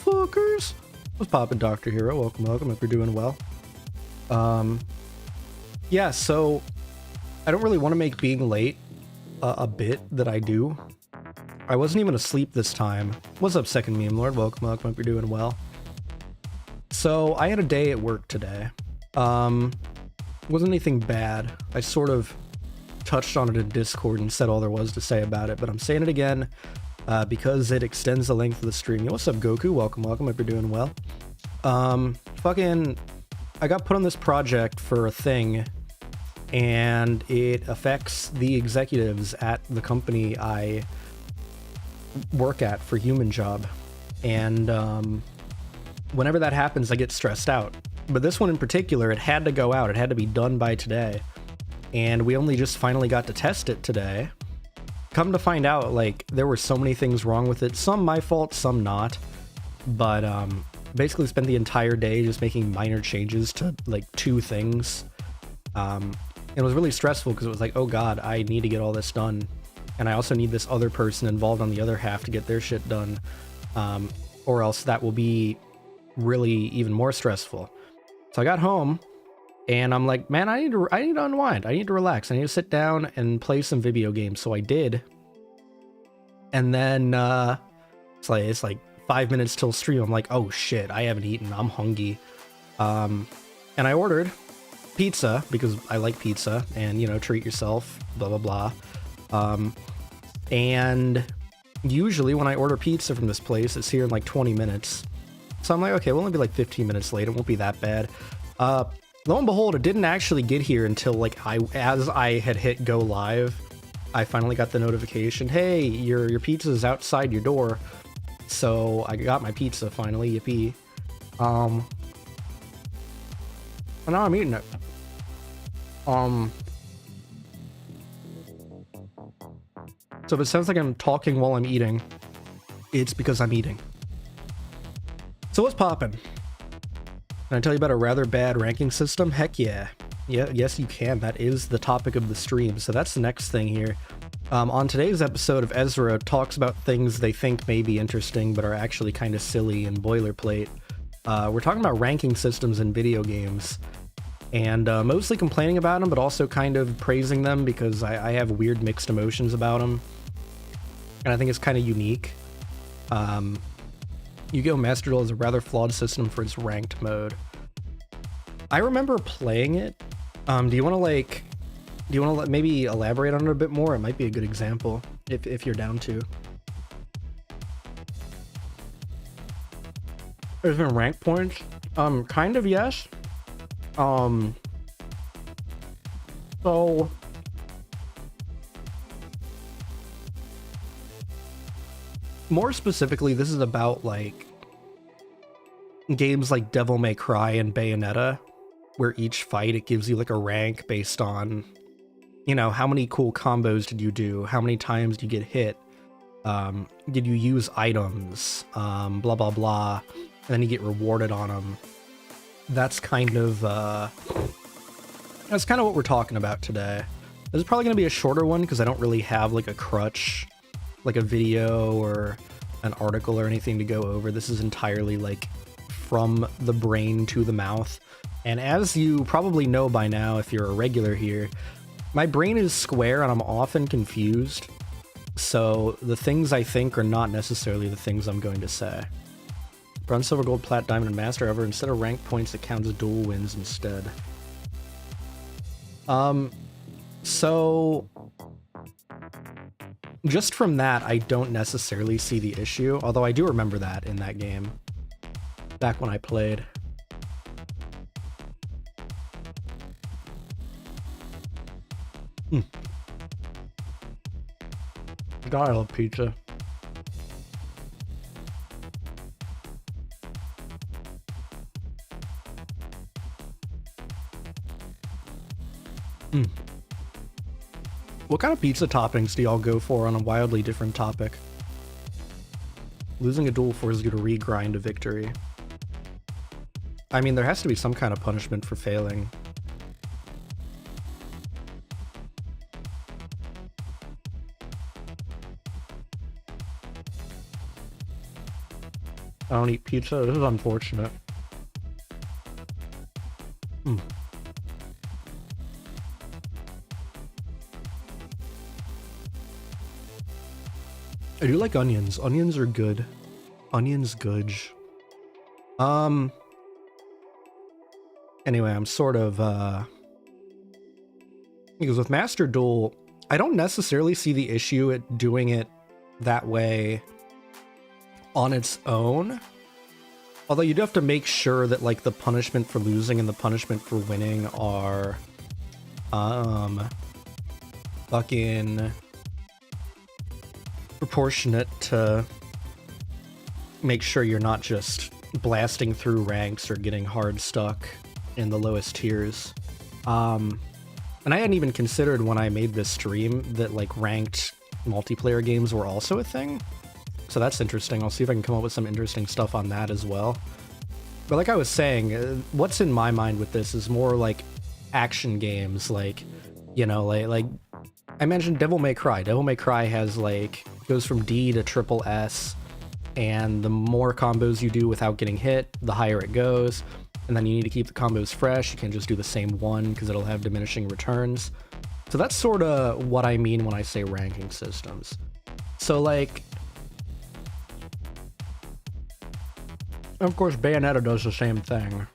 motherfuckers. What's poppin', Dr. Hero? Welcome. Hope you're doing well. Yeah, so I don't really want to make being late a bit that I do. I wasn't even asleep this time. What's up, Second Meme Lord? Welcome. Hope you're doing well. So I had a day at work today. Wasn't anything bad. I sort of touched on it in Discord and said all there was to say about it, but I'm saying it again because it extends the length of the stream. Yo, what's up, Goku? Welcome. Hope you're doing well. I got put on this project for a thing, and it affects the executives at the company I work at for Human Job. And whenever that happens, I get stressed out. But this one in particular, it had to go out. It had to be done by today. And we only just finally got to test it today. Come to find out, like, there were so many things wrong with it. Some my fault, some not. But basically spent the entire day just making minor changes to, like, 2 things. It was really stressful because it was like, oh god, I need to get all this done. And I also need this other person involved on the other half to get their shit done. Or else that will be really even more stressful. So I got home, and I'm like, man, I need to unwind. I need to relax. I need to sit down and play some video games. So I did. And then it's like 5 minutes till stream. I'm like, oh shit, I haven't eaten. I'm hungry. And I ordered pizza because I like pizza, and you know, treat yourself, blah blah blah. And usually when I order pizza from this place, it's here in like 20 minutes. So I'm like, okay, we'll only be like 15 minutes late. It won't be that bad. Lo and behold, it didn't actually get here until like as I had hit go live. I finally got the notification, hey, your pizza is outside your door. So I got my pizza finally, yippee. And now I'm eating it. So if it sounds like I'm talking while I'm eating, it's because I'm eating. So what's poppin'? Can I tell you about a rather bad ranking system? Heck yeah. Yes, you can. That is the topic of the stream. So that's the next thing here. On today's episode of Ezra talks about things they think may be interesting but are actually kind of silly and boilerplate. We're talking about ranking systems in video games. And mostly complaining about them, but also kind of praising them because I have weird mixed emotions about them. And I think it's kind of unique. Yu-Gi-Oh! Master Duel is a rather flawed system for its ranked mode. I remember playing it. Do you want to maybe elaborate on it a bit more? It might be a good example if you're down to. There's been rank points. Kind of, yes. So more specifically, this is about like games like Devil May Cry and Bayonetta, where each fight it gives you like a rank based on, you know, how many cool combos did you do, how many times did you get hit, did you use items, blah blah blah, and then you get rewarded on them. That's kind of what we're talking about today. This is probably going to be a shorter one because I don't really have like a crutch, like a video or an article or anything to go over. This is entirely like from the brain to the mouth. And as you probably know by now, if you're a regular here, my brain is square and I'm often confused. So the things I think are not necessarily the things I'm going to say. Bronze, silver, gold, plat, diamond, and master. However, instead of rank points, it counts as dual wins instead. So just from that, I don't necessarily see the issue, although I do remember that in that game back when I played. God, I love pizza. What kind of pizza toppings do y'all go for on a wildly different topic? Losing a duel forces you to regrind a victory. I mean, there has to be some kind of punishment for failing. I don't eat pizza. This is unfortunate. I do like onions. Onions are good. Onions goods. Anyway, I'm sort of, because with Master Duel, I don't necessarily see the issue at doing it that way on its own. Although you do have to make sure that, like, the punishment for losing and the punishment for winning are, fucking proportionate to make sure you're not just blasting through ranks or getting hard stuck in the lowest tiers. And I hadn't even considered when I made this stream that, like, ranked multiplayer games were also a thing. So that's interesting. I'll see if I can come up with some interesting stuff on that as well. But like I was saying, what's in my mind with this is more like action games, like, you know, like I mentioned Devil May Cry. Devil May Cry has, like, goes from D to triple S, and the more combos you do without getting hit, the higher it goes. And then you need to keep the combos fresh. You can't just do the same one because it'll have diminishing returns. So that's sort of what I mean when I say ranking systems. So, like, of course, Bayonetta does the same thing.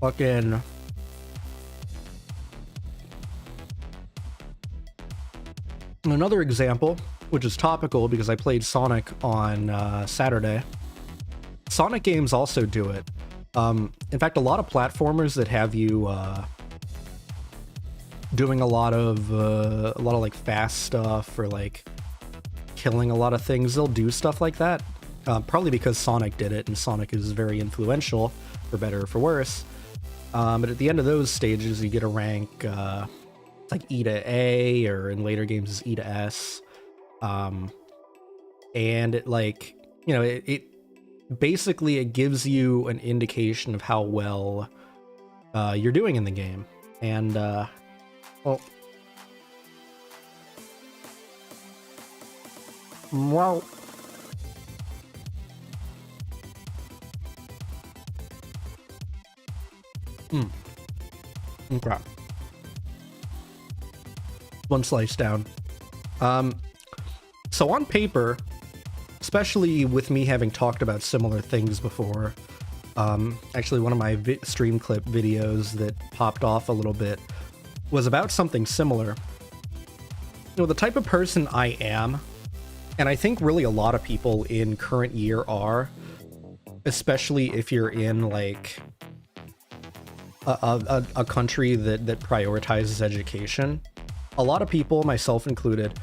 Fucking... Another example, which is topical because I played Sonic on Saturday. Sonic games also do it. In fact, a lot of platformers that have you doing a lot of like fast stuff or like killing a lot of things, they'll do stuff like that. Probably because Sonic did it, and Sonic is very influential, for better or for worse. But at the end of those stages, you get a rank like E to A, or in later games is E to S. And it, like, you know, it basically, it gives you an indication of how well you're doing in the game. And well, okay. One slice down. So on paper, especially with me having talked about similar things before, actually one of my stream clip videos that popped off a little bit was about something similar. You know, the type of person I am, and I think really a lot of people in current year are, especially if you're in, like, a country that prioritizes education. A lot of people, myself included,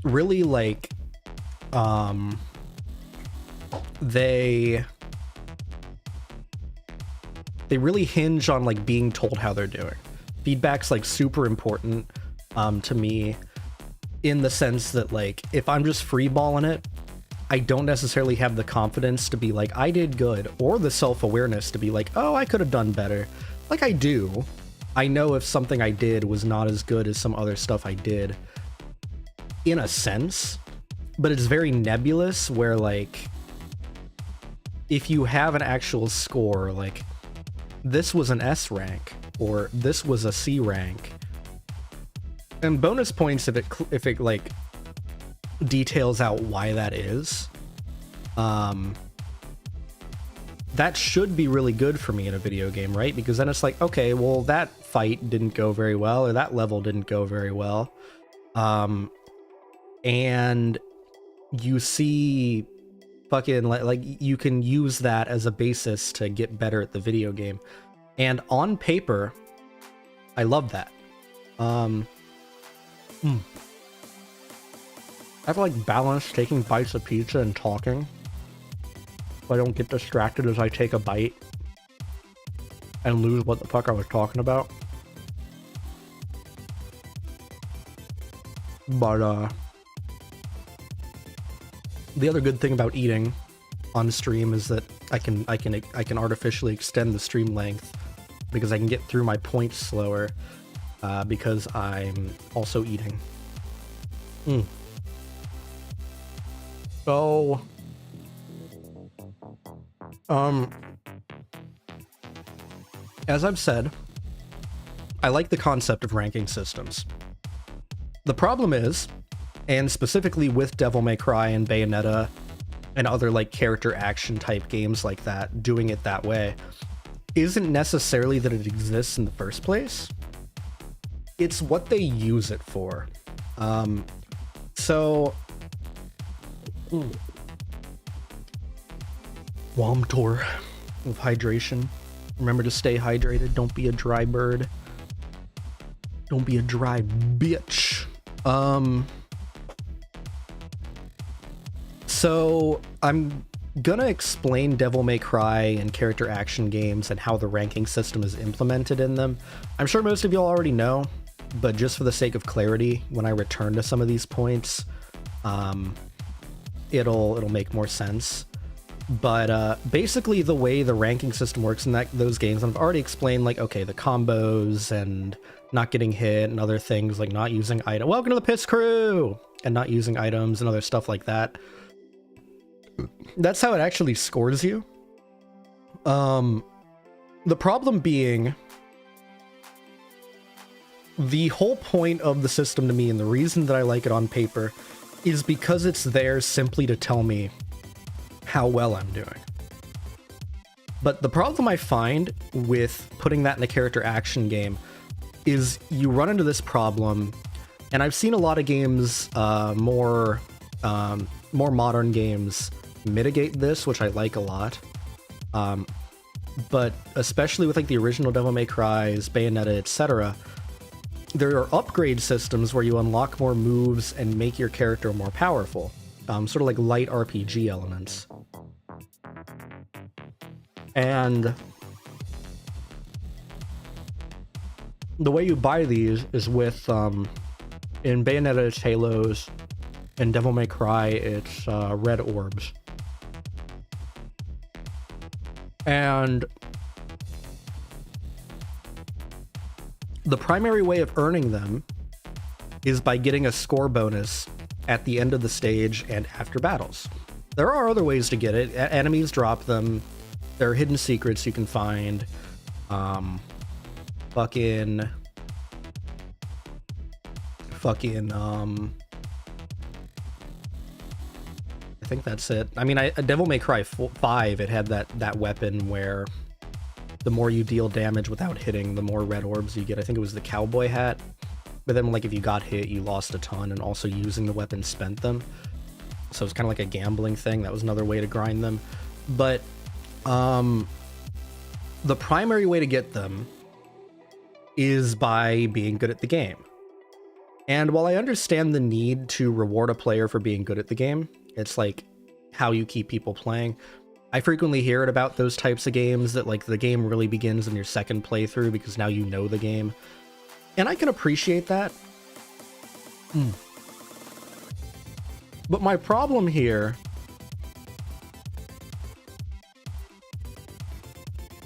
really, like, they really hinge on, like, being told how they're doing. Feedback's, like, super important to me, in the sense that, like, if I'm just freeballing it, I don't necessarily have the confidence to be like, I did good, or the self-awareness to be like, oh, I could have done better. Like, I do. I know if something I did was not as good as some other stuff I did, in a sense, but it's very nebulous, where, like, if you have an actual score, like, this was an S rank, or this was a C rank, and bonus points if it like details out why that is, that should be really good for me in a video game, right? Because then it's like, okay, well, that fight didn't go very well, or that level didn't go very well, and you see fucking, like, you can use that as a basis to get better at the video game. And on paper, I love that. I have to, like, balance taking bites of pizza and talking, so I don't get distracted as I take a bite and lose what the fuck I was talking about. But the other good thing about eating on stream is that I can artificially extend the stream length, because I can get through my points slower, because I'm also eating. Mm. So, as I've said, I like the concept of ranking systems. The problem is, and specifically with Devil May Cry and Bayonetta and other like character action type games like that, doing it that way isn't necessarily that it exists in the first place. It's what they use it for. Wom tour of hydration. Remember to stay hydrated. Don't be a dry bird. Don't be a dry bitch. So I'm gonna explain Devil May Cry and character action games and how the ranking system is implemented in them. I'm sure most of y'all already know, but just for the sake of clarity, when I return to some of these points, it'll make more sense. But basically the way the ranking system works in those games, I've already explained, like, okay, the combos and not getting hit and other things, like not using items. Welcome to the Piss Crew! And not using items and other stuff like that. That's how it actually scores you. The problem being, the whole point of the system to me, and the reason that I like it on paper, is because it's there simply to tell me how well I'm doing. But the problem I find with putting that in a character action game is you run into this problem, and I've seen a lot of games, more modern games, mitigate this, which I like a lot. But especially with like the original Devil May Cry's, Bayonetta, etc., there are upgrade systems where you unlock more moves and make your character more powerful. Sort of like light RPG elements. And the way you buy these is with, in Bayonetta it's Halos, in Devil May Cry it's red orbs. And the primary way of earning them is by getting a score bonus at the end of the stage and after battles. There are other ways to get it. Enemies drop them. There are hidden secrets you can find. I think that's it. I mean, Devil May Cry 5, it had that weapon where the more you deal damage without hitting, the more red orbs you get. I think it was the cowboy hat. But then, like, if you got hit, you lost a ton, and also using the weapon spent them. So it's kind of like a gambling thing. That was another way to grind them. But the primary way to get them is by being good at the game. And while I understand the need to reward a player for being good at the game, it's like how you keep people playing. I frequently hear it about those types of games that, like, the game really begins in your second playthrough because now you know the game. And I can appreciate that. But my problem here...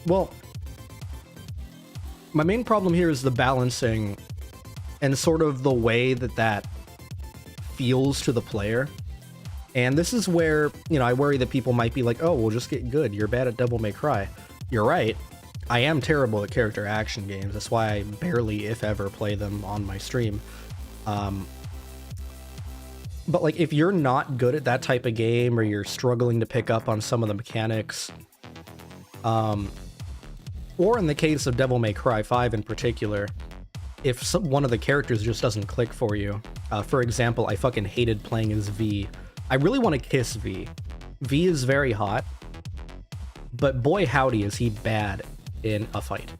Well, my main problem here is the balancing and sort of the way that feels to the player. And this is where, you know, I worry that people might be like, oh, well, just get good. You're bad at Devil May Cry. You're right. I am terrible at character action games. That's why I barely, if ever, play them on my stream. But, like, if you're not good at that type of game, or you're struggling to pick up on some of the mechanics, or in the case of Devil May Cry 5 in particular, if one of the characters just doesn't click for you. For example, I fucking hated playing as V. I really want to kiss V. V is very hot, but boy howdy is he bad in a fight.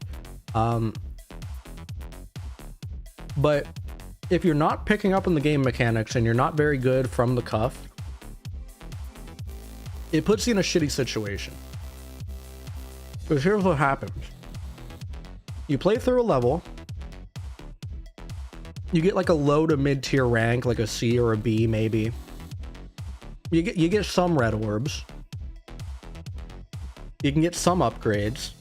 But if you're not picking up on the game mechanics and you're not very good from the cuff, it puts you in a shitty situation. Because here's what happens. You play through a level, you get like a low to mid tier rank, like a C or a B maybe. You get some red orbs. You can get some upgrades.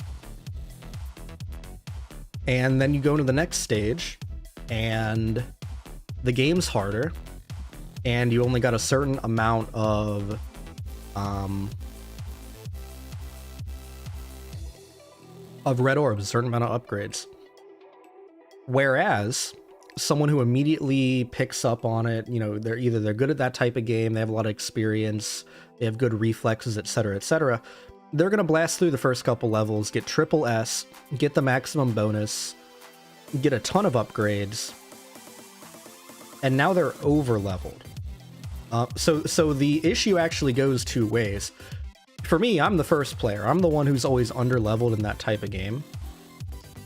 And then you go to the next stage, and the game's harder, and you only got a certain amount of red orbs, a certain amount of upgrades. Whereas someone who immediately picks up on it, you know, they're good at that type of game, they have a lot of experience, they have good reflexes, etc., etc. They're gonna blast through the first couple levels, get triple S, get the maximum bonus, get a ton of upgrades, and now they're over leveled. So the issue actually goes two ways. For me, I'm the first player. I'm the one who's always under leveled in that type of game.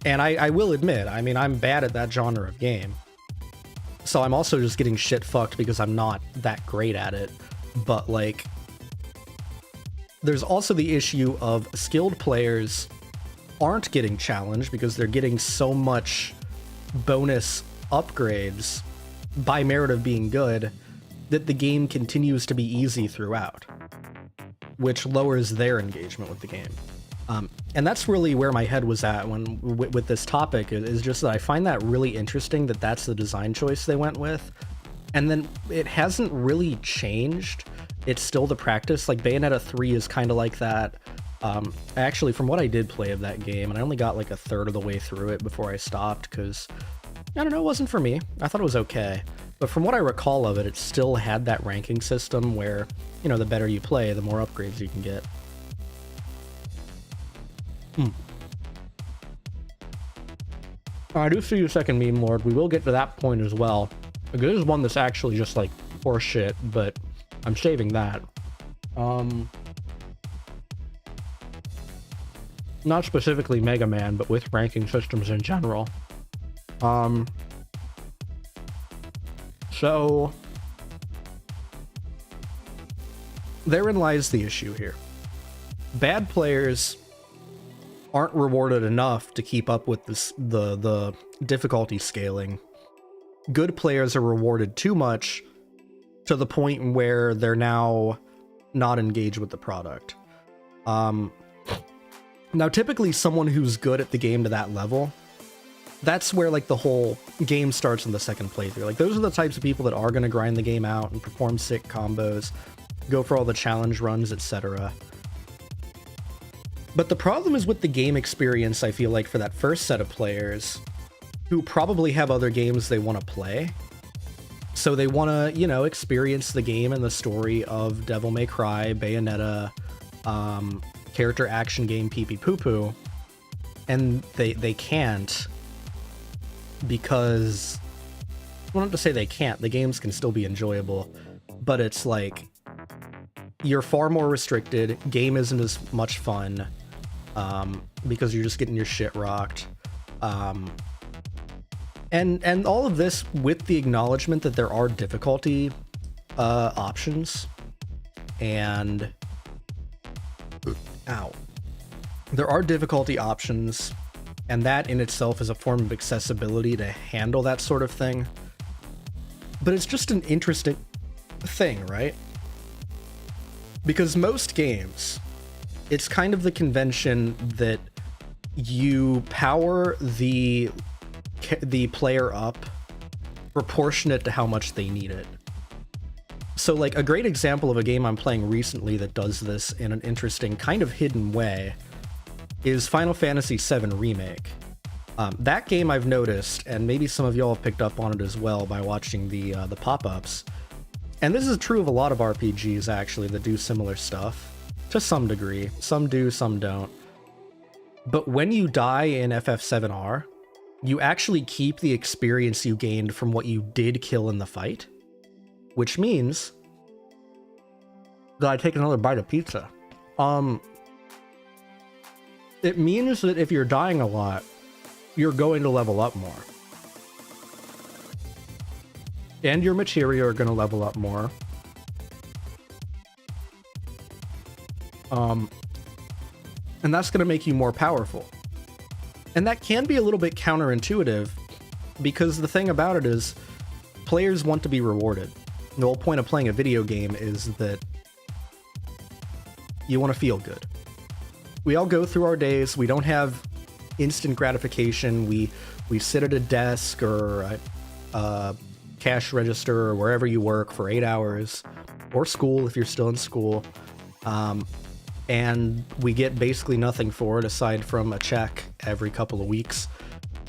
And I will admit, I mean, I'm bad at that genre of game. So I'm also just getting shit fucked because I'm not that great at it. But like, there's also the issue of skilled players aren't getting challenged because they're getting so much bonus upgrades by merit of being good that the game continues to be easy throughout, which lowers their engagement with the game. And that's really where my head was at when with this topic, is just that I find that really interesting that that's the design choice they went with. And then it hasn't really changed. It's still the practice. Like Bayonetta 3 is kind of like that. Actually, from what I did play of that game, and I only got like a third of the way through it before I stopped because, I don't know, it wasn't for me. I thought it was okay. But from what I recall of it, it still had that ranking system where, you know, the better you play, the more upgrades you can get. I do see you, second meme lord. We will get to that point as well. This is one that's actually just like horse shit, but I'm saving that. Not specifically Mega Man, but with ranking systems in general. So therein lies the issue here. Bad players aren't rewarded enough to keep up with the difficulty scaling. Good players are rewarded too much to the point where they're now not engaged with the product. Now, typically someone who's good at the game to that level, that's where like the whole game starts in the second playthrough. Like those are the types of people that are going to grind the game out and perform sick combos, go for all the challenge runs, etc. But the problem is with the game experience, I feel like, for that first set of players who probably have other games they want to play. So they want to, you know, experience the game and the story of Devil May Cry, Bayonetta, character action game Pee Pee Poo Poo, and they can't because, well, not to say they can't, the games can still be enjoyable, but it's like, you're far more restricted, game isn't as much fun, because you're just getting your shit rocked. And all of this with the acknowledgement that there are difficulty options, and there are difficulty options, and that in itself is a form of accessibility to handle that sort of thing. But it's just an interesting thing, right? Because most games, it's kind of the convention that you power the player up proportionate to how much they need it. So like a great example of a game I'm playing recently that does this in an interesting kind of hidden way is Final Fantasy VII Remake. That game I've noticed, and maybe some of y'all have picked up on it as well by watching the pop-ups, and this is true of a lot of RPGs actually that do similar stuff, to some degree. Some do, some don't. But when you die in FF7R, you actually keep the experience you gained from what you did kill in the fight, which means that I take another bite of pizza. It means that if you're dying a lot, you're going to level up more. And your materia are going to level up more. And that's going to make you more powerful. And that can be a little bit counterintuitive, because the thing about it is players want to be rewarded. The whole point of playing a video game is that you want to feel good. We all go through our days. We don't have instant gratification. We sit at a desk or a cash register or wherever you work for 8 hours, or school if you're still in school, and we get basically nothing for it aside from a check every couple of weeks.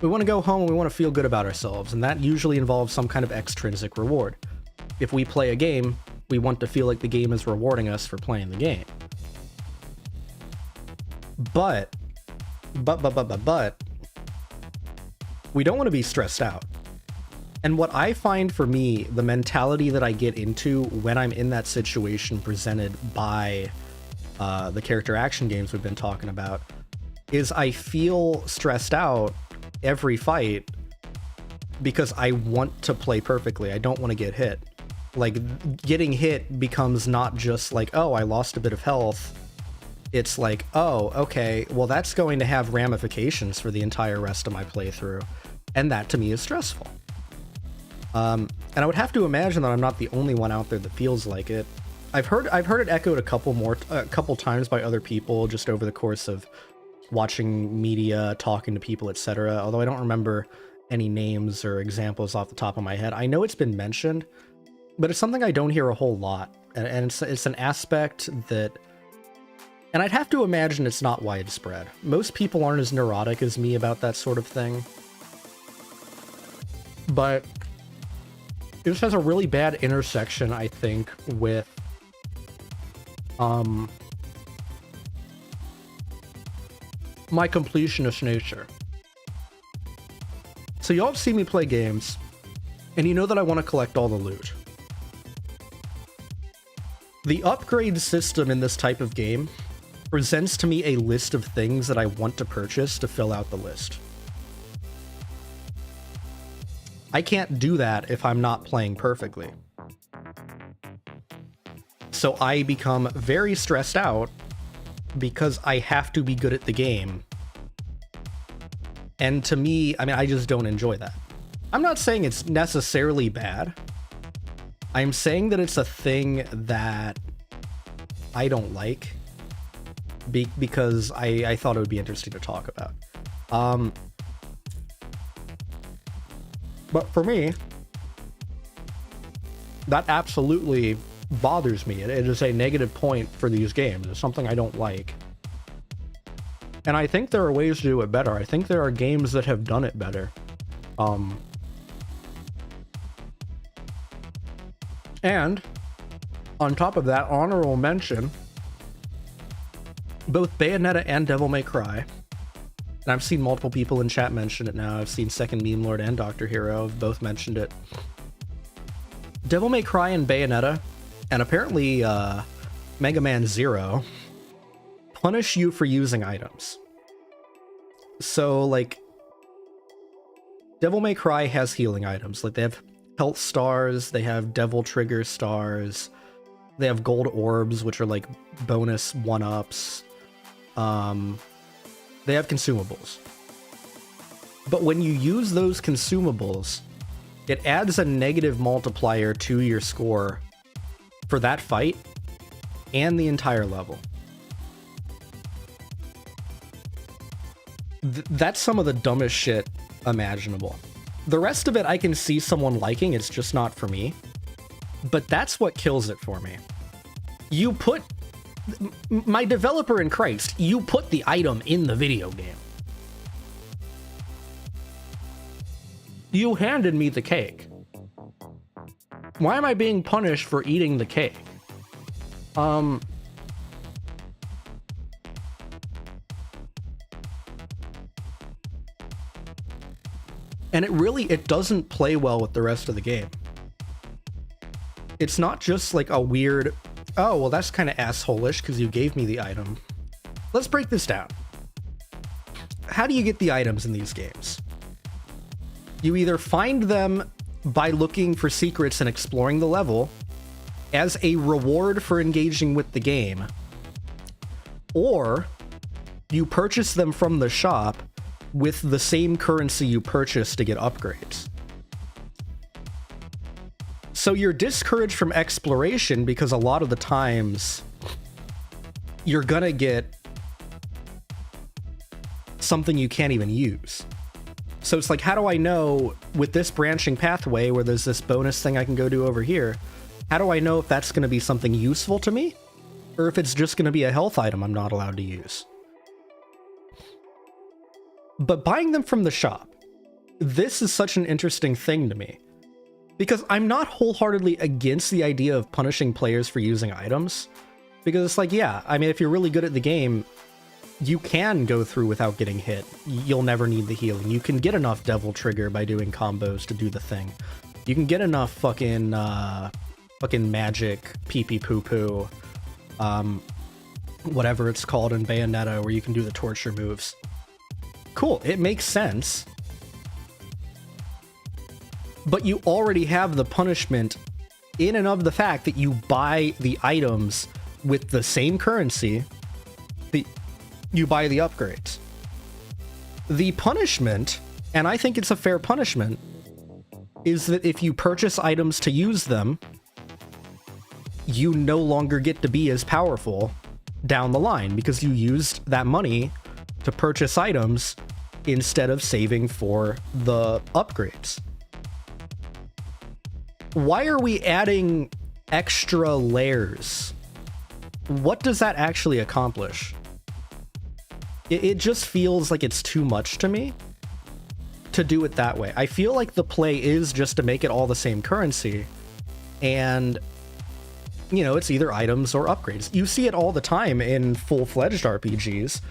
We want to go home and we want to feel good about ourselves, and that usually involves some kind of extrinsic reward. If we play a game, we want to feel like the game is rewarding us for playing the game. But we don't want to be stressed out. And what I find for me, the mentality that I get into when I'm in that situation presented by the character action games we've been talking about, is I feel stressed out every fight because I want to play perfectly. I don't want to get hit. Like, getting hit becomes not just like, oh, I lost a bit of health. It's like, oh, okay, well, that's going to have ramifications for the entire rest of my playthrough. And that to me is stressful. And I would have to imagine that I'm not the only one out there that feels like it. I've heard it echoed a couple times by other people just over the course of watching media, talking to people, etc. Although I don't remember any names or examples off the top of my head. I know it's been mentioned, but it's something I don't hear a whole lot. And it's an aspect that, and I'd have to imagine it's not widespread. Most people aren't as neurotic as me about that sort of thing. But it just has a really bad intersection, I think, with my completionist nature. So y'all have seen me play games, and you know that I want to collect all the loot. The upgrade system in this type of game presents to me a list of things that I want to purchase to fill out the list. I can't do that if I'm not playing perfectly. So I become very stressed out because I have to be good at the game. And to me, I mean, I just don't enjoy that. I'm not saying it's necessarily bad. I'm saying that it's a thing that I don't like because I thought it would be interesting to talk about. But for me, that absolutely bothers me. It is a negative point for these games. It's something I don't like. And I think there are ways to do it better. I think there are games that have done it better. And on top of that, honorable mention, both Bayonetta and Devil May Cry, and I've seen multiple people in chat mention it now. I've seen Second Meme Lord and Dr. Hero have both mentioned it. Devil May Cry and Bayonetta, and apparently Mega Man Zero, punish you for using items. So, like, Devil May Cry has healing items. Like, they have health stars, they have devil trigger stars, they have gold orbs, which are like bonus 1-ups. They have consumables. But when you use those consumables, it adds a negative multiplier to your score for that fight and the entire level. That's some of the dumbest shit imaginable. The rest of it I can see someone liking, it's just not for me. But that's what kills it for me. You put... My developer in Christ, you put the item in the video game. You handed me the cake. Why am I being punished for eating the cake? And it doesn't play well with the rest of the game. It's not just like a weird, oh, well, that's kind of asshole-ish because you gave me the item. Let's break this down. How do you get the items in these games? You either find them by looking for secrets and exploring the level as a reward for engaging with the game, or you purchase them from the shop with the same currency you purchase to get upgrades. So you're discouraged from exploration because a lot of the times you're gonna get something you can't even use. So it's like, how do I know with this branching pathway where there's this bonus thing I can go do over here, how do I know if that's going to be something useful to me? Or if it's just going to be a health item I'm not allowed to use? But buying them from the shop, this is such an interesting thing to me. Because I'm not wholeheartedly against the idea of punishing players for using items. Because it's like, yeah, I mean, if you're really good at the game, you can go through without getting hit. You'll never need the healing. You can get enough Devil Trigger by doing combos to do the thing. You can get enough fucking magic pee-pee poo-poo, whatever it's called in Bayonetta, where you can do the torture moves. Cool, it makes sense. But you already have the punishment in and of the fact that you buy the items with the same currency. You buy the upgrades. The punishment, and I think it's a fair punishment, is that if you purchase items to use them, you no longer get to be as powerful down the line because you used that money to purchase items instead of saving for the upgrades. Why are we adding extra layers? What does that actually accomplish? It just feels like it's too much to me to do it that way. I feel like the play is just to make it all the same currency, and you know, it's either items or upgrades. You see it all the time in full-fledged RPGs.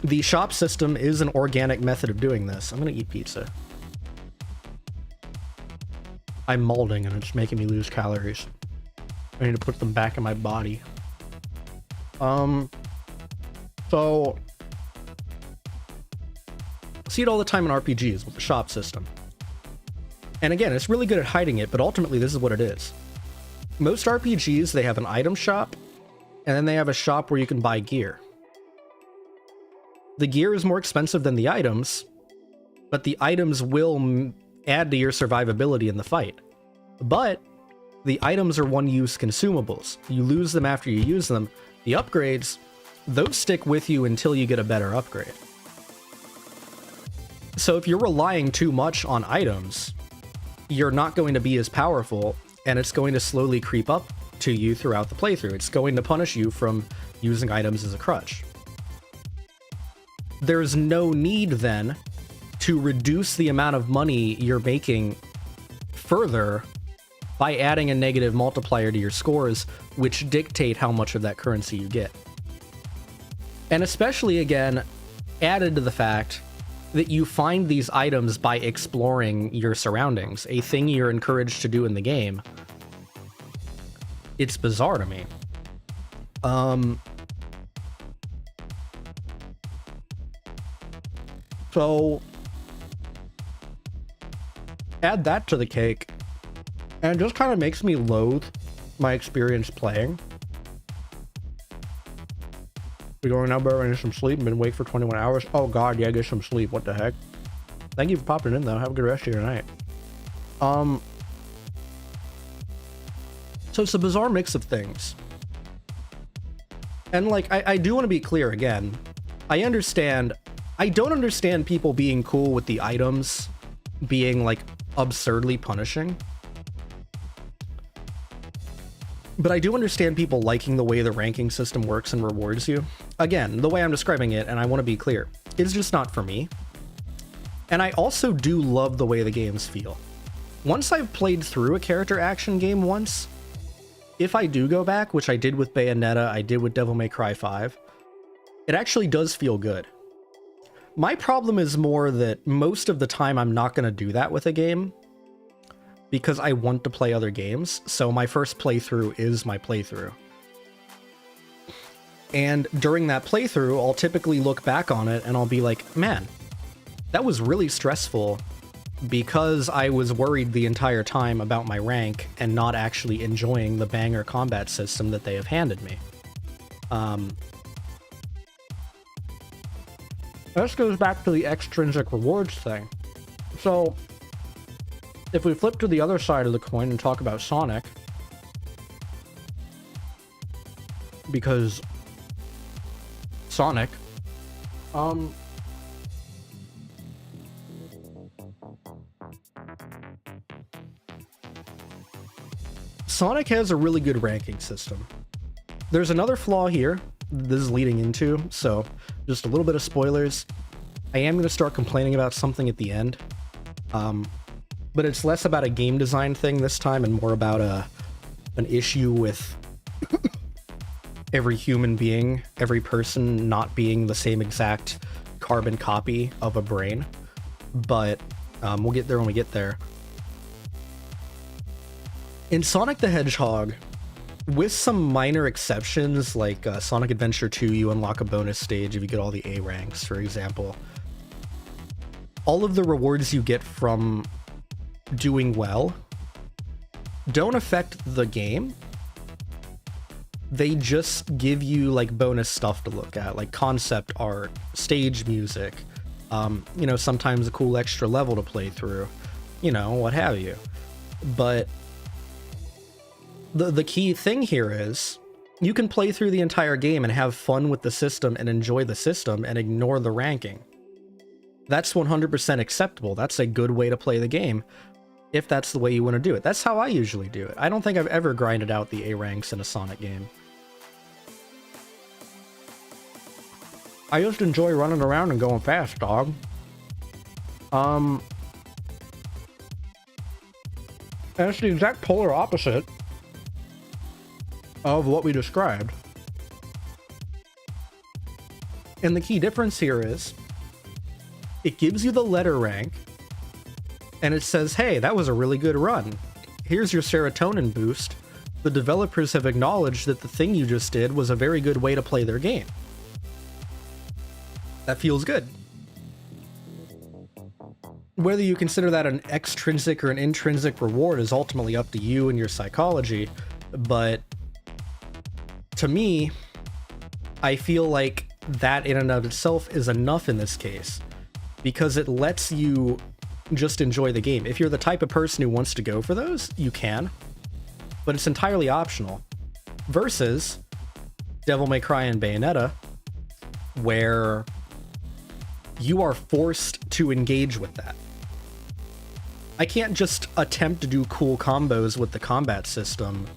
The shop system is an organic method of doing this. I'm gonna eat pizza. I'm molding and it's making me lose calories. I need to put them back in my body. So see it all the time in RPGs with the shop system. And again, it's really good at hiding it, but ultimately this is what it is. Most RPGs, they have an item shop, and then they have a shop where you can buy gear. The gear is more expensive than the items, but the items will add to your survivability in the fight. But the items are one-use consumables. You lose them after you use them. The upgrades, those stick with you until you get a better upgrade. So if you're relying too much on items, you're not going to be as powerful, and it's going to slowly creep up to you throughout the playthrough. It's going to punish you from using items as a crutch. There's no need then to reduce the amount of money you're making further by adding a negative multiplier to your scores, which dictate how much of that currency you get. And especially, again, added to the fact that you find these items by exploring your surroundings, a thing you're encouraged to do in the game. It's bizarre to me. So add that to the cake, and it just kind of makes me loathe my experience playing. We're going now, bro. I need some sleep. Been awake for 21 hours. Oh god, yeah, get some sleep. What the heck? Thank you for popping in, though. Have a good rest of your night. So it's a bizarre mix of things. And like, I do want to be clear again. I don't understand people being cool with the items being like absurdly punishing. But I do understand people liking the way the ranking system works and rewards you. Again, the way I'm describing it, and I want to be clear, it's just not for me. And I also do love the way the games feel. Once I've played through a character action game once, if I do go back, which I did with Bayonetta, I did with Devil May Cry 5, it actually does feel good. My problem is more that most of the time I'm not going to do that with a game, because I want to play other games, so my first playthrough is my playthrough. And during that playthrough, I'll typically look back on it and I'll be like, man, that was really stressful because I was worried the entire time about my rank and not actually enjoying the banger combat system that they have handed me. This goes back to the extrinsic rewards thing. So if we flip to the other side of the coin and talk about Sonic, because Sonic, Sonic has a really good ranking system. There's another flaw here this is leading into, so just a little bit of spoilers. I am going to start complaining about something at the end, but it's less about a game design thing this time and more about an issue with every human being, every person not being the same exact carbon copy of a brain. But we'll get there when we get there. In Sonic the Hedgehog, with some minor exceptions, like Sonic Adventure 2, you unlock a bonus stage if you get all the A ranks, for example. All of the rewards you get from doing well don't affect the game. They just give you like bonus stuff to look at, like concept art, stage music, you know, sometimes a cool extra level to play through, you know, what have you. But the key thing here is you can play through the entire game and have fun with the system and enjoy the system and ignore the ranking. That's 100% acceptable. That's a good way to play the game if that's the way you want to do it. That's how I usually do it. I don't think I've ever grinded out the A ranks in a Sonic game. I just enjoy running around and going fast, dog. And it's the exact polar opposite of what we described. And the key difference here is it gives you the letter rank and it says, hey, that was a really good run. Here's your serotonin boost. The developers have acknowledged that the thing you just did was a very good way to play their game. That feels good. Whether you consider that an extrinsic or an intrinsic reward is ultimately up to you and your psychology, but to me, I feel like that in and of itself is enough in this case, because it lets you just enjoy the game. If you're the type of person who wants to go for those, you can, but it's entirely optional. Versus Devil May Cry and Bayonetta, where you are forced to engage with that. I can't just attempt to do cool combos with the combat system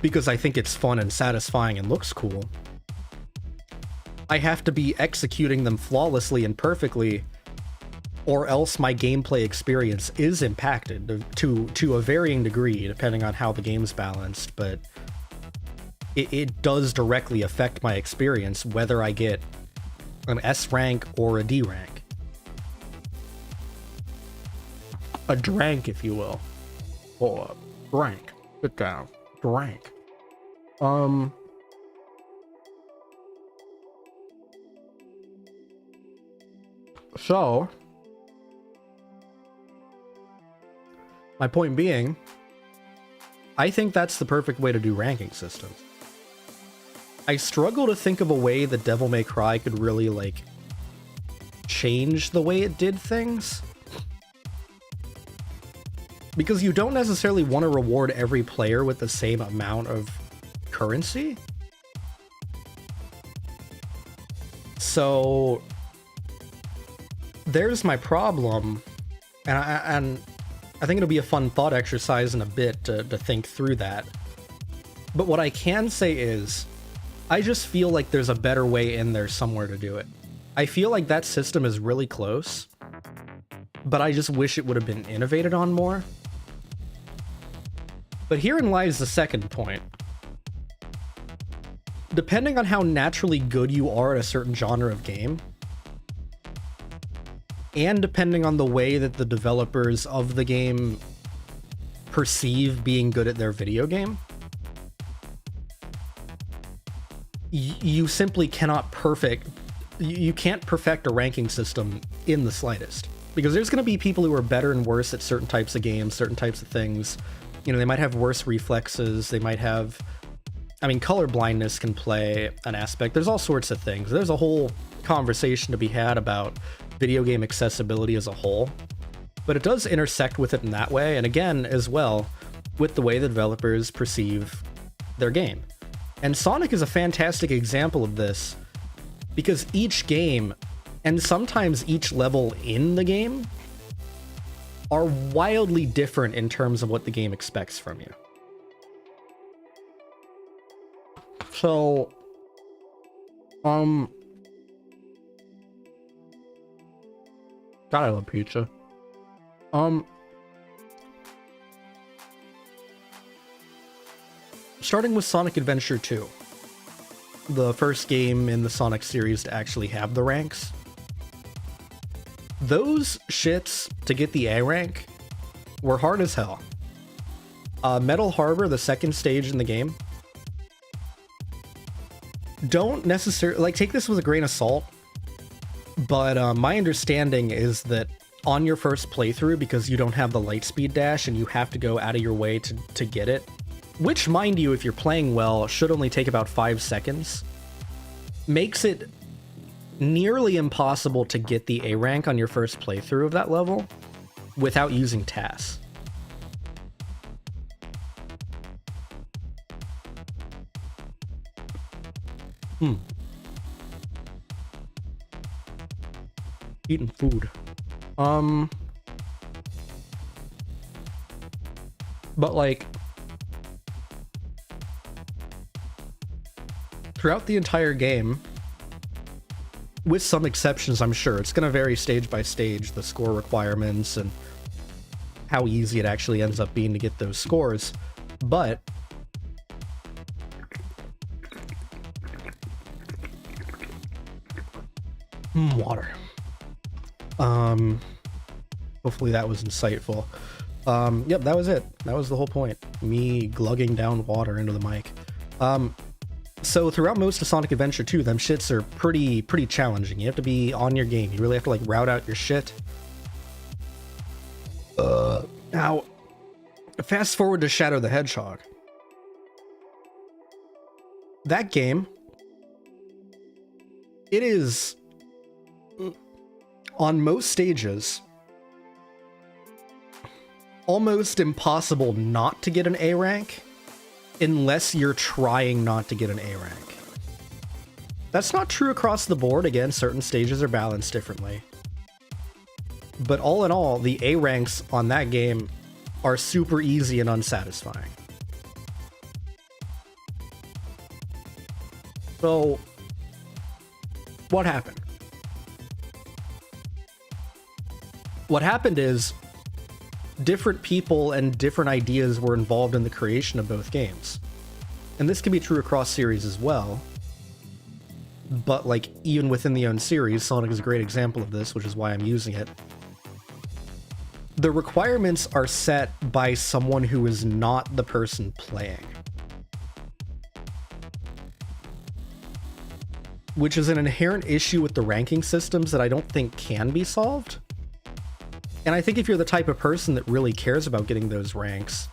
because I think it's fun and satisfying and looks cool. I have to be executing them flawlessly and perfectly, or else my gameplay experience is impacted to a varying degree, depending on how the game's balanced, but it does directly affect my experience, whether I get an S rank or a D rank. A drank, if you will. Or a drank. Sit down. Drank. So, my point being, I think that's the perfect way to do ranking systems. I struggle to think of a way that Devil May Cry could really, like, change the way it did things. Because you don't necessarily want to reward every player with the same amount of currency. So there's my problem, and I think it'll be a fun thought exercise in a bit to think through that. But what I can say is, I just feel like there's a better way in there somewhere to do it. I feel like that system is really close, but I just wish it would have been innovated on more. But herein lies the second point. Depending on how naturally good you are at a certain genre of game, and depending on the way that the developers of the game perceive being good at their video game, you simply cannot you can't perfect a ranking system in the slightest. Because there's going to be people who are better and worse at certain types of games, certain types of things. You know, they might have worse reflexes, they might have... I mean, color blindness can play an aspect. There's all sorts of things. There's a whole conversation to be had about video game accessibility as a whole. But it does intersect with it in that way, and again, as well, with the way the developers perceive their game. And Sonic is a fantastic example of this, because each game, and sometimes each level in the game, are wildly different in terms of what the game expects from you. So, God, I love pizza. Starting with Sonic Adventure 2, the first game in the Sonic series to actually have the ranks. Those shits to get the A rank were hard as hell. Metal Harbor, the second stage in the game, don't necessarily, like, take this with a grain of salt, but my understanding is that on your first playthrough, because you don't have the Lightspeed Dash and you have to go out of your way to get it, which, mind you, if you're playing well, should only take about 5 seconds, makes it nearly impossible to get the A rank on your first playthrough of that level without using TAS. Eating food. But like, throughout the entire game, with some exceptions, I'm sure, it's going to vary stage by stage, the score requirements and how easy it actually ends up being to get those scores. But water. Hopefully that was insightful. Yep, that was it. That was the whole point. Me glugging down water into the mic. So throughout most of Sonic Adventure 2, them shits are pretty challenging. You have to be on your game. You really have to, like, route out your shit. Now, fast forward to Shadow the Hedgehog. That game, it is, on most stages, almost impossible not to get an A rank unless you're trying not to get an A rank. That's not true across the board. Again, certain stages are balanced differently. But all in all, the A ranks on that game are super easy and unsatisfying. So, what happened? What happened is, different people and different ideas were involved in the creation of both games. And this can be true across series as well. But, like, even within the own series, Sonic is a great example of this, which is why I'm using it. The requirements are set by someone who is not the person playing. Which is an inherent issue with the ranking systems that I don't think can be solved. And I think if you're the type of person that really cares about getting those ranks,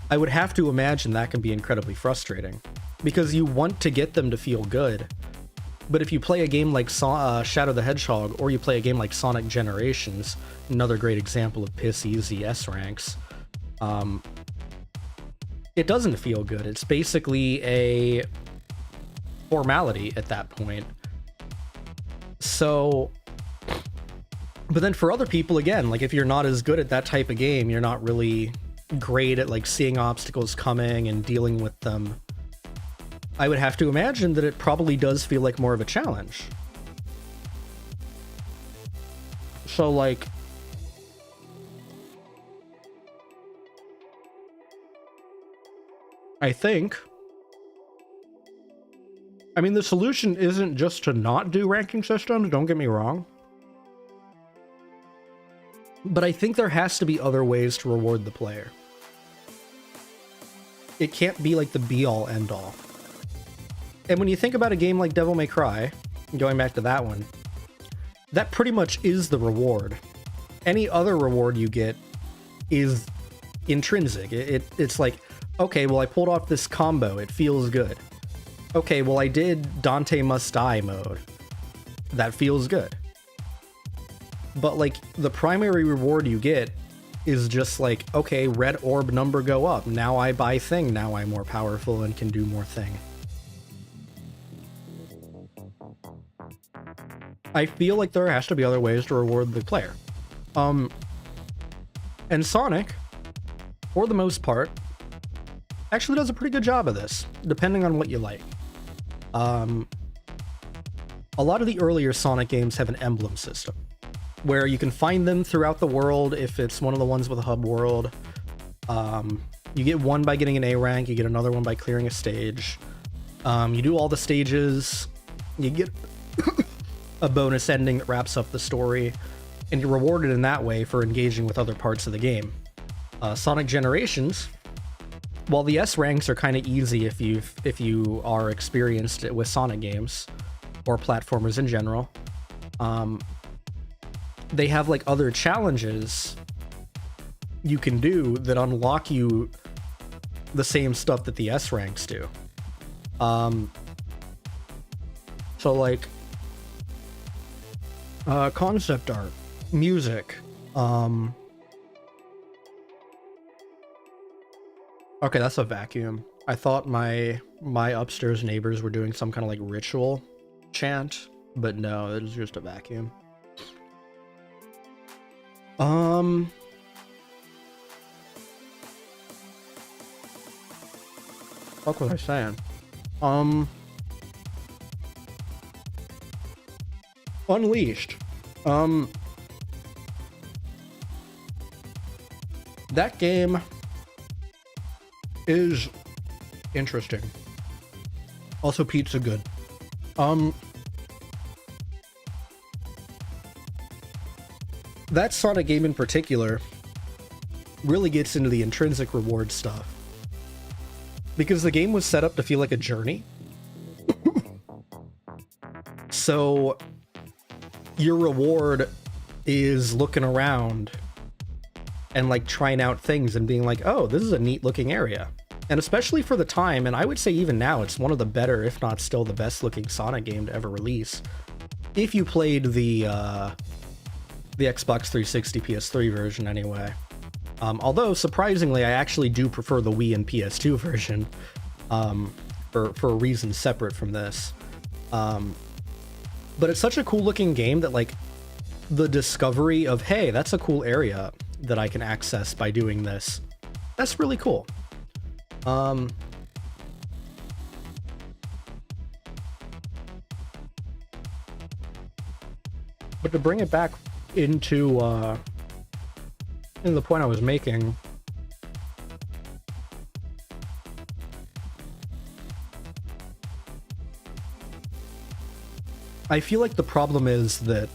I would have to imagine that can be incredibly frustrating. Because you want to get them to feel good. But if you play a game like Shadow the Hedgehog, or you play a game like Sonic Generations, another great example of piss-easy S ranks, it doesn't feel good. It's basically a formality at that point. So, but then for other people, again, like, if you're not as good at that type of game, you're not really great at, like, seeing obstacles coming and dealing with them, I would have to imagine that it probably does feel like more of a challenge. So, like, I think, I mean, the solution isn't just to not do ranking systems, don't get me wrong. But I think there has to be other ways to reward the player. It can't be like the be-all, end-all. And when you think about a game like Devil May Cry, going back to that one, that pretty much is the reward. Any other reward you get is intrinsic. It's like, okay, well, I pulled off this combo, it feels good. Okay, well, I did Dante Must Die mode. That feels good. But, like, the primary reward you get is just like, okay, red orb number go up. Now I buy thing. Now I'm more powerful and can do more thing. I feel like there has to be other ways to reward the player. And Sonic, for the most part, actually does a pretty good job of this, depending on what you like. A lot of the earlier Sonic games have an emblem system where you can find them throughout the world if it's one of the ones with a hub world. You get one by getting an A rank, you get another one by clearing a stage. You do all the stages, you get a bonus ending that wraps up the story, and you're rewarded in that way for engaging with other parts of the game. Sonic Generations, while the S ranks are kind of easy if you are experienced with Sonic games or platformers in general, they have like other challenges you can do that unlock you the same stuff that the S ranks do. So like concept art, music, okay, that's a vacuum. I thought my upstairs neighbors were doing some kind of like ritual chant, but no, it was just a vacuum. What was I saying? Unleashed. That game is interesting. Also, pizza good. That Sonic game in particular really gets into the intrinsic reward stuff. Because the game was set up to feel like a journey. So your reward is looking around and like trying out things and being like, oh, this is a neat looking area. And especially for the time, and I would say even now, it's one of the better, if not still the best looking Sonic game to ever release. If you played the Xbox 360 PS3 version anyway. Although, surprisingly, I actually do prefer the Wii and PS2 version for a reason separate from this. But it's such a cool looking game that, like, the discovery of, hey, that's a cool area that I can access by doing this. That's really cool. But to bring it back into the point I was making, I feel like the problem is that,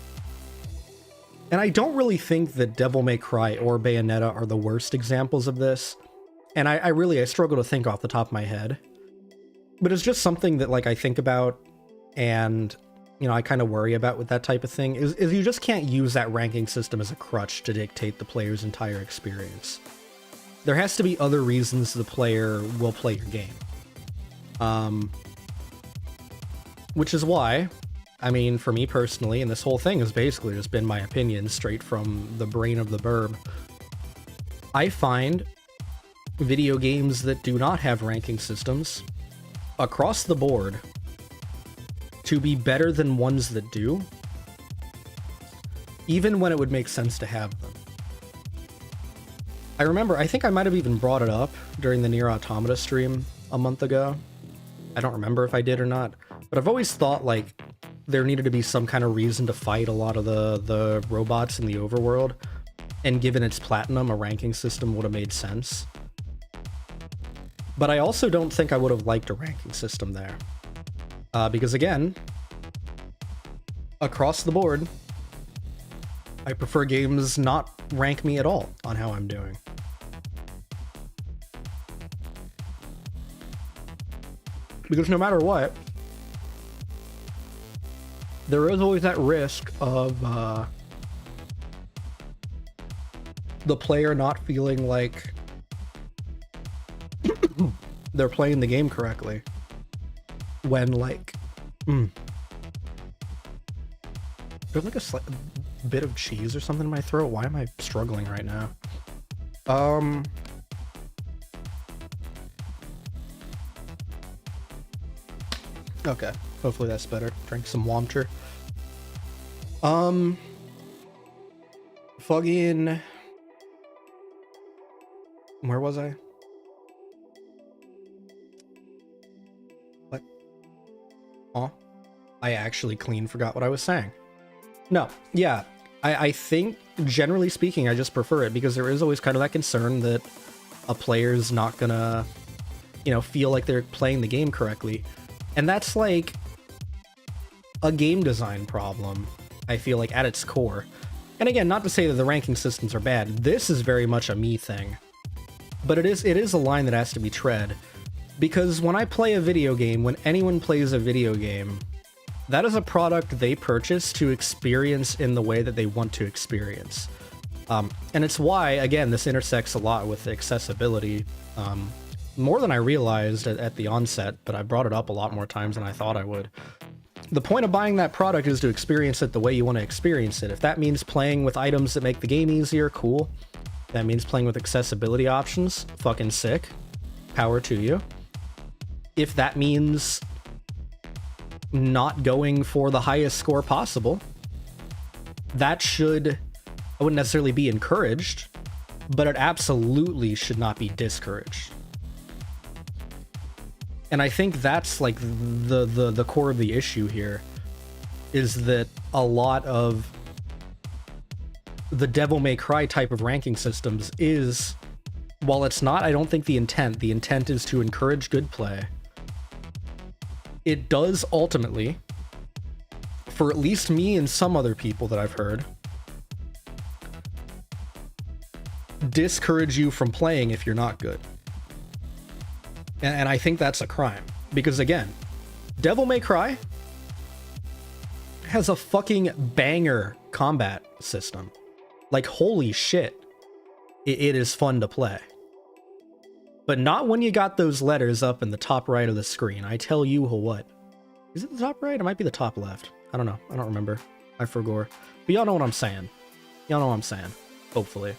and I don't really think that Devil May Cry or Bayonetta are the worst examples of this, and I struggle to think off the top of my head, but it's just something that like I think about and, you know, I kind of worry about with that type of thing, is you just can't use that ranking system as a crutch to dictate the player's entire experience. There has to be other reasons the player will play your game. Which is why, I mean, for me personally, and this whole thing has basically just been my opinion straight from the brain of the burb, I find video games that do not have ranking systems across the board to be better than ones that do, even when it would make sense to have them. I remember, I think I might have even brought it up during the Nier Automata stream a month ago. I don't remember if I did or not, but I've always thought like there needed to be some kind of reason to fight a lot of the robots in the overworld, and given its platinum, a ranking system would have made sense. But I also don't think I would have liked a ranking system there. Because again, across the board, I prefer games not rank me at all on how I'm doing. Because no matter what, there is always that risk of the player not feeling like they're playing the game correctly. When, like, there's like a bit of cheese or something in my throat. Why am I struggling right now? Okay, hopefully that's better. Drink some water. Fucking, where was I? What? Oh, I actually clean forgot what I was saying. No, yeah, I think, generally speaking, I just prefer it because there is always kind of that concern that a player's not gonna, you know, feel like they're playing the game correctly. And that's like a game design problem, I feel like, at its core. And again, not to say that the ranking systems are bad. This is very much a me thing. But it is a line that has to be tread. Because when I play a video game, when anyone plays a video game, that is a product they purchase to experience in the way that they want to experience. And it's why, again, this intersects a lot with accessibility. More than I realized at the onset, but I brought it up a lot more times than I thought I would. The point of buying that product is to experience it the way you want to experience it. If that means playing with items that make the game easier, cool. If that means playing with accessibility options, fucking sick. Power to you. If that means not going for the highest score possible, that should, I wouldn't necessarily be encouraged, but it absolutely should not be discouraged. And I think that's like the core of the issue here, is that a lot of the Devil May Cry type of ranking systems is, while it's not, I don't think the intent is to encourage good play. It does ultimately, for at least me and some other people that I've heard, discourage you from playing if you're not good. And I think that's a crime. Because again, Devil May Cry has a fucking banger combat system. Like, holy shit. It is fun to play. But not when you got those letters up in the top right of the screen. I tell you what. Is it the top right? It might be the top left. I don't know. I don't remember. I forgot. But y'all know what I'm saying. Y'all know what I'm saying. Hopefully.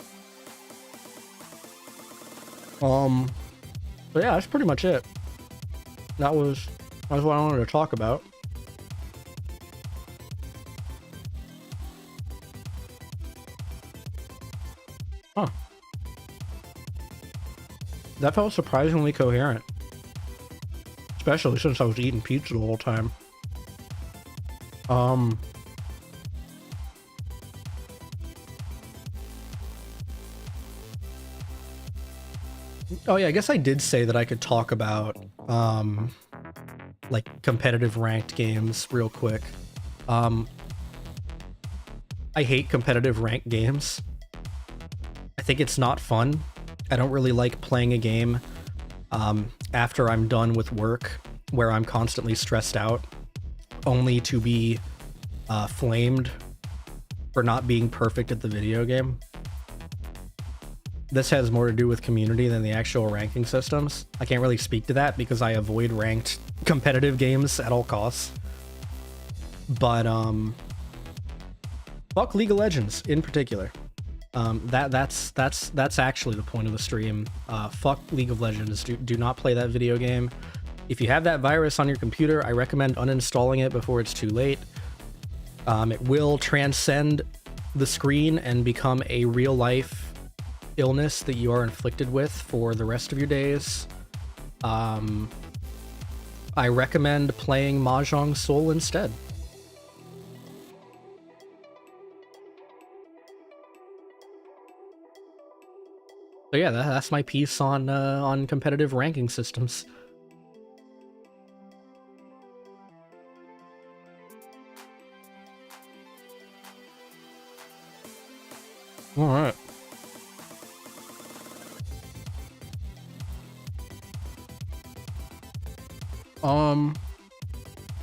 But yeah, that's pretty much it. That was what I wanted to talk about. Huh. That felt surprisingly coherent. Especially since I was eating pizza the whole time. Oh yeah, I guess I did say that I could talk about, like, competitive ranked games real quick. I hate competitive ranked games. I think it's not fun. I don't really like playing a game after I'm done with work, where I'm constantly stressed out, only to be flamed for not being perfect at the video game. This has more to do with community than the actual ranking systems. I can't really speak to that because I avoid ranked competitive games at all costs. But fuck League of Legends in particular. That's actually the point of the stream. Fuck League of Legends. Do not play that video game. If you have that virus on your computer, I recommend uninstalling it before it's too late. It will transcend the screen and become a real life illness that you are inflicted with for the rest of your days. I recommend playing Mahjong Soul instead. So yeah, that's my piece on competitive ranking systems. All right.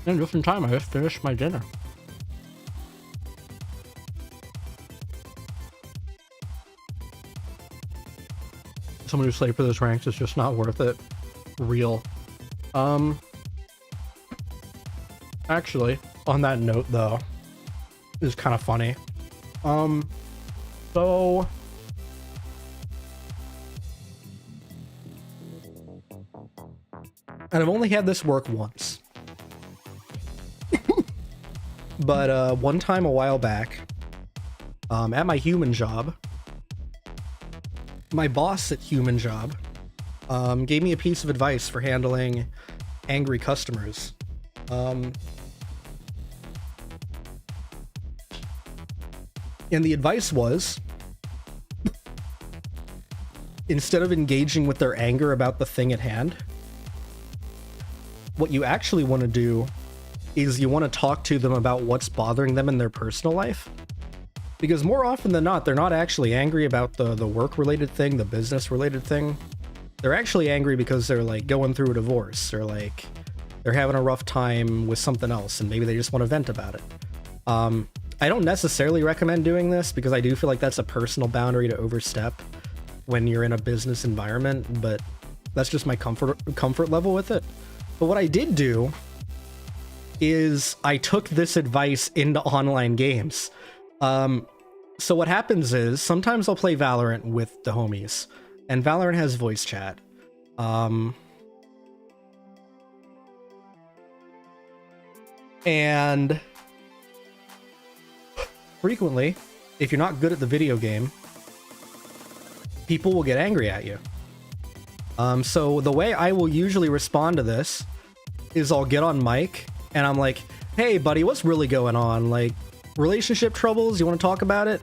And just in time, I just finished my dinner. Someone who's late for those ranks is just not worth it. Real. Actually, on that note though, is kind of funny. So and I've only had this work once. But one time a while back, at my human job, my boss at human job gave me a piece of advice for handling angry customers. And the advice was, instead of engaging with their anger about the thing at hand, what you actually want to do is you want to talk to them about what's bothering them in their personal life. Because more often than not, they're not actually angry about the work-related thing, the business-related thing. They're actually angry because they're like going through a divorce, or like they're having a rough time with something else, and maybe they just want to vent about it. I don't necessarily recommend doing this because I do feel like that's a personal boundary to overstep when you're in a business environment, but that's just my comfort level with it. But what I did do is I took this advice into online games. So what happens is sometimes I'll play Valorant with the homies, and Valorant has voice chat. And frequently, if you're not good at the video game, people will get angry at you. So the way I will usually respond to this is I'll get on mic and I'm like, hey buddy, what's really going on? Like, relationship troubles? You want to talk about it?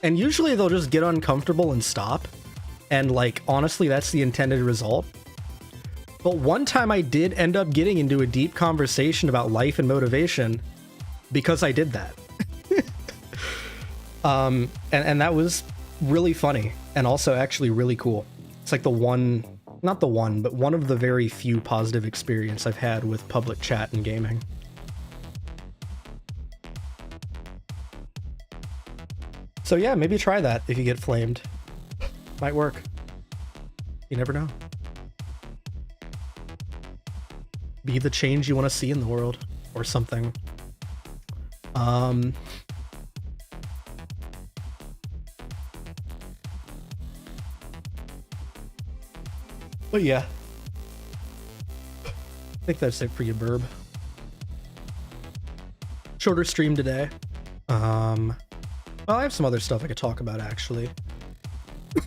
And usually they'll just get uncomfortable and stop. And like, honestly, that's the intended result. But one time I did end up getting into a deep conversation about life and motivation because I did that. And that was really funny and also actually really cool. It's like one of the very few positive experience I've had with public chat and gaming. So yeah, maybe try that if you get flamed. Might work. You never know. Be the change you want to see in the world or something. But yeah, I think that's it for you, Burb. Shorter stream today. Well, I have some other stuff I could talk about, actually.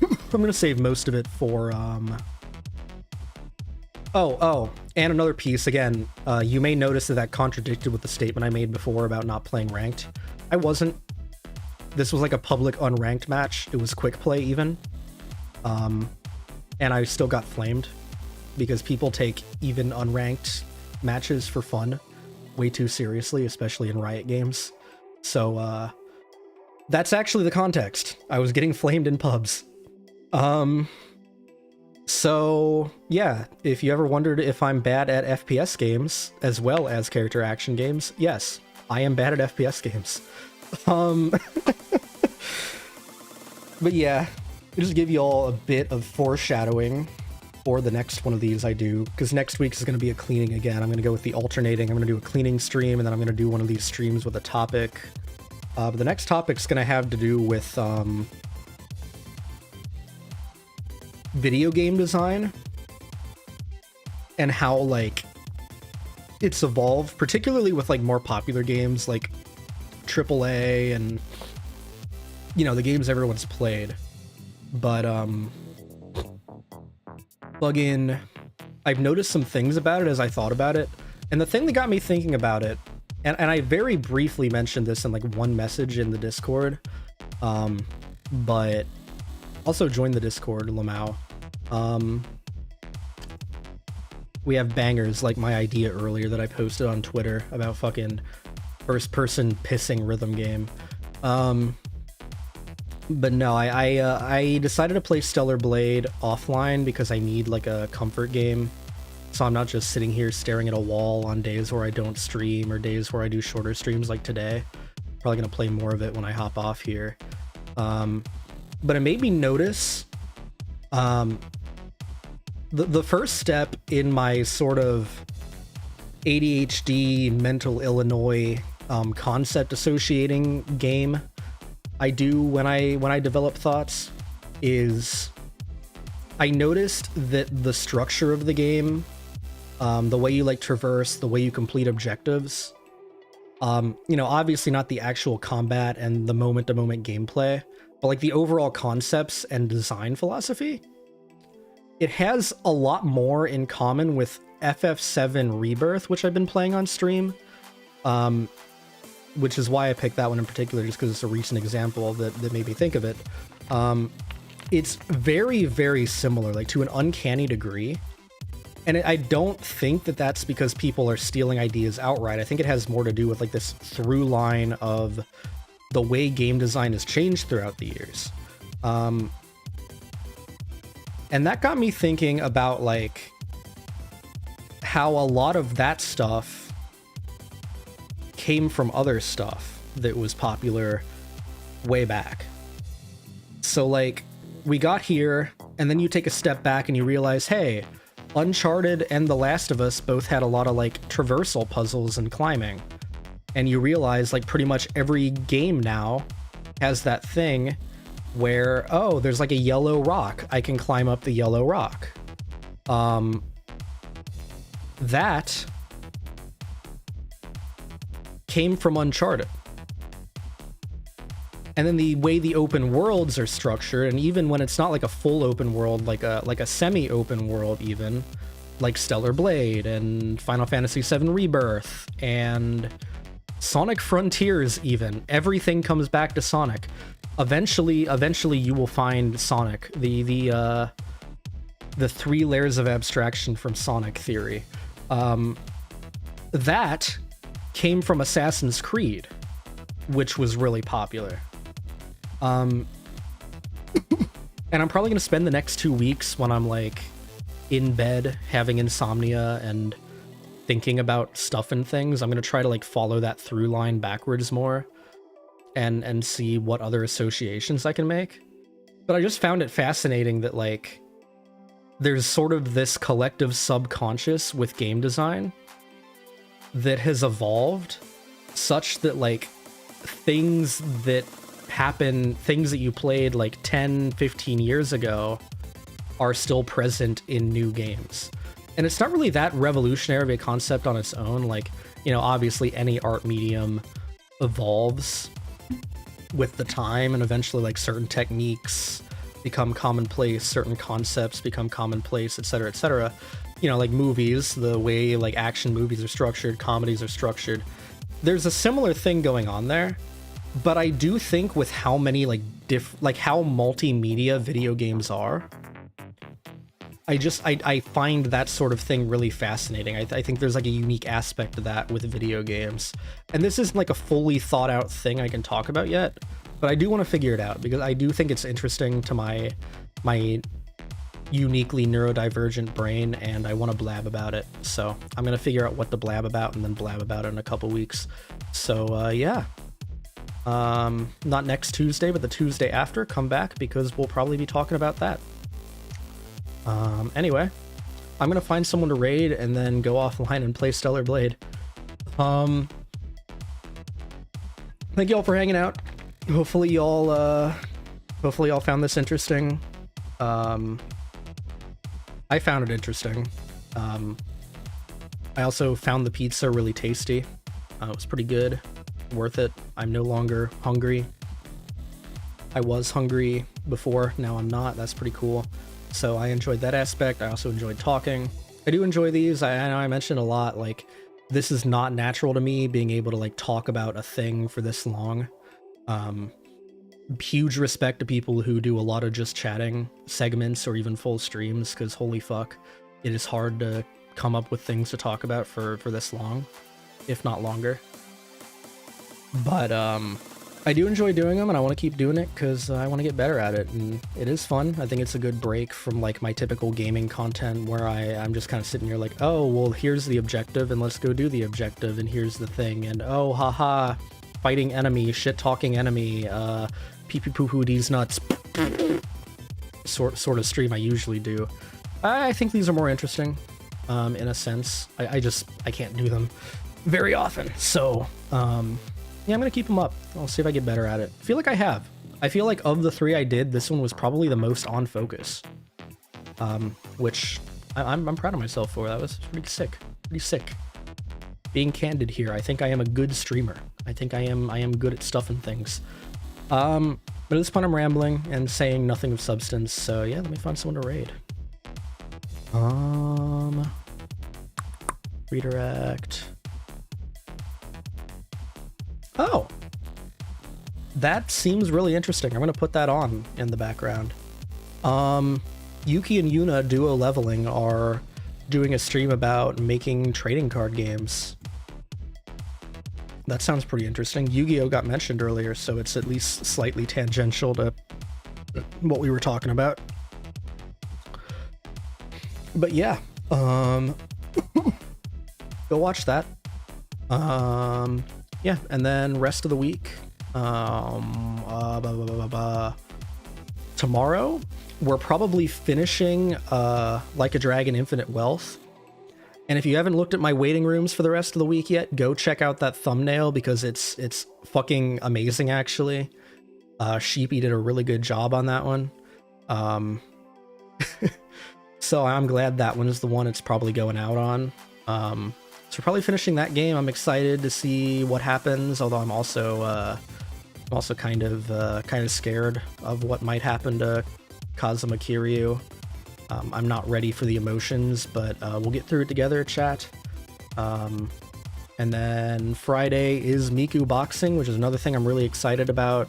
I'm gonna save most of it for, Oh, and another piece, again, you may notice that contradicted with the statement I made before about not playing ranked. I wasn't. This was like a public unranked match. It was quick play, even. And I still got flamed because people take even unranked matches for fun way too seriously, especially in Riot games. So, that's actually the context. I was getting flamed in pubs. So yeah, if you ever wondered if I'm bad at FPS games as well as character action games, yes, I am bad at FPS games. But yeah, I'll just give you all a bit of foreshadowing for the next one of these I do, because next week is going to be a cleaning again. I'm going to go with the alternating. I'm going to do a cleaning stream, and then I'm going to do one of these streams with a topic. But the next topic's going to have to do with video game design and how like it's evolved, particularly with like more popular games like AAA and, you know, the games everyone's played. But plugin, I've noticed some things about it as I thought about it, and the thing that got me thinking about it, and I very briefly mentioned this in like one message in the Discord, but also join the Discord, Lamau. We have bangers like my idea earlier that I posted on Twitter about fucking first-person pissing rhythm game. But no, I decided to play Stellar Blade offline because I need like a comfort game, so I'm not just sitting here staring at a wall on days where I don't stream or days where I do shorter streams like today. Probably gonna play more of it when I hop off here. But it made me notice the first step in my sort of ADHD mental Illinois concept associating game I do when I develop thoughts is I noticed that the structure of the game, the way you like traverse, the way you complete objectives, you know, obviously not the actual combat and the moment-to-moment gameplay, but like the overall concepts and design philosophy, it has a lot more in common with FF7 Rebirth, which I've been playing on stream, which is why I picked that one in particular, just because it's a recent example that made me think of it. It's very, very similar, like to an uncanny degree. And I don't think that that's because people are stealing ideas outright. I think it has more to do with like this through line of the way game design has changed throughout the years. And that got me thinking about like how a lot of that stuff came from other stuff that was popular way back. So like we got here, and then you take a step back and you realize, hey, Uncharted and The Last of Us both had a lot of like traversal puzzles and climbing. And you realize like pretty much every game now has that thing where, oh, there's like a yellow rock. I can climb up the yellow rock. That came from Uncharted. And then the way the open worlds are structured, and even when it's not like a full open world, like a semi-open world even, like Stellar Blade and Final Fantasy VII Rebirth and Sonic Frontiers even, everything comes back to Sonic. Eventually you will find Sonic, the 3 layers of abstraction from Sonic theory. That came from Assassin's Creed, which was really popular. And I'm probably going to spend the next 2 weeks when I'm like in bed having insomnia and thinking about stuff and things. I'm going to try to like follow that through line backwards more and see what other associations I can make. But I just found it fascinating that like there's sort of this collective subconscious with game design that has evolved such that like things that happen, things that you played like 10, 15 years ago are still present in new games. And it's not really that revolutionary of a concept on its own. Like, you know, obviously any art medium evolves with the time, and eventually like certain techniques become commonplace, certain concepts become commonplace, etc., etc. You know, like movies, the way like action movies are structured, comedies are structured. There's a similar thing going on there. But I do think with how many like how multimedia video games are, I find that sort of thing really fascinating. I think there's like a unique aspect to that with video games. And this isn't like a fully thought out thing I can talk about yet, but I do want to figure it out because I do think it's interesting to my uniquely neurodivergent brain, and I want to blab about it. So I'm going to figure out what to blab about and then blab about it in a couple weeks. So yeah. Not next Tuesday, but the Tuesday after, come back because we'll probably be talking about that. Anyway, I'm gonna find someone to raid and then go offline and play Stellar Blade. Thank you all for hanging out. Hopefully y'all found this interesting. I found it interesting. I also found the pizza really tasty. It was pretty good. Worth it. I'm no longer hungry. I was hungry before, now I'm not. That's pretty cool. So I enjoyed that aspect. I also enjoyed talking. I do enjoy these. I know I mentioned a lot, like, this is not natural to me, being able to like talk about a thing for this long. Huge respect to people who do a lot of just chatting segments or even full streams, because holy fuck, it is hard to come up with things to talk about for this long, if not longer. But I do enjoy doing them, and I want to keep doing it because I want to get better at it, and it is fun. I think it's a good break from like my typical gaming content where I'm just kind of sitting here like, oh, well, here's the objective and let's go do the objective, and here's the thing, and oh, haha, fighting enemy, shit-talking enemy, pee-pee-poo-hoo these nuts, sort of stream I usually do. I think these are more interesting, in a sense. I can't do them very often, so yeah, I'm gonna keep them up. I'll see if I get better at it. I feel like I have. I feel like of the 3 I did, this one was probably the most on focus, which I'm proud of myself for. That was pretty sick. Pretty sick. Being candid here, I think I am a good streamer. I think I am good at stuffing things. But at this point I'm rambling and saying nothing of substance, so yeah, let me find someone to raid. Redirect. Oh, that seems really interesting. I'm gonna put that on in the background. Yuki and Yuna Duo Leveling are doing a stream about making trading card games. That sounds pretty interesting. Yu-Gi-Oh got mentioned earlier, so it's at least slightly tangential to what we were talking about. But yeah, go watch that. Yeah, and then rest of the week, tomorrow we're probably finishing Like a Dragon Infinite Wealth. And if you haven't looked at my waiting rooms for the rest of the week yet, go check out that thumbnail because it's fucking amazing, actually. Sheepy did a really good job on that one. So I'm glad that one is the one it's probably going out on. So we're probably finishing that game. I'm excited to see what happens, although I'm also kind of scared of what might happen to Kazuma Kiryu. I'm not ready for the emotions, but we'll get through it together, chat. And then Friday is Miku Boxing, which is another thing I'm really excited about.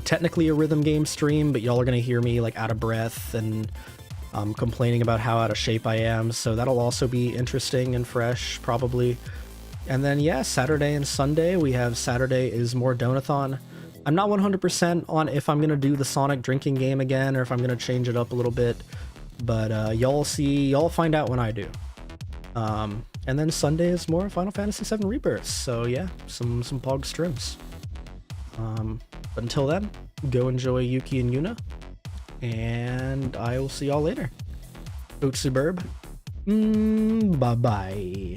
Technically a rhythm game stream, but y'all are going to hear me like out of breath and complaining about how out of shape I am, so that'll also be interesting and fresh, probably. And then, yeah, Saturday and Sunday, we have Saturday is more Donathon. I'm not 100% on if I'm going to do the Sonic drinking game again or if I'm going to change it up a little bit, but y'all find out when I do. And then Sunday is more Final Fantasy VII Rebirth, so yeah, some Pog streams. But until then, go enjoy Yuki and Yuna, and I will see y'all later. Utsuburb. Bye-bye.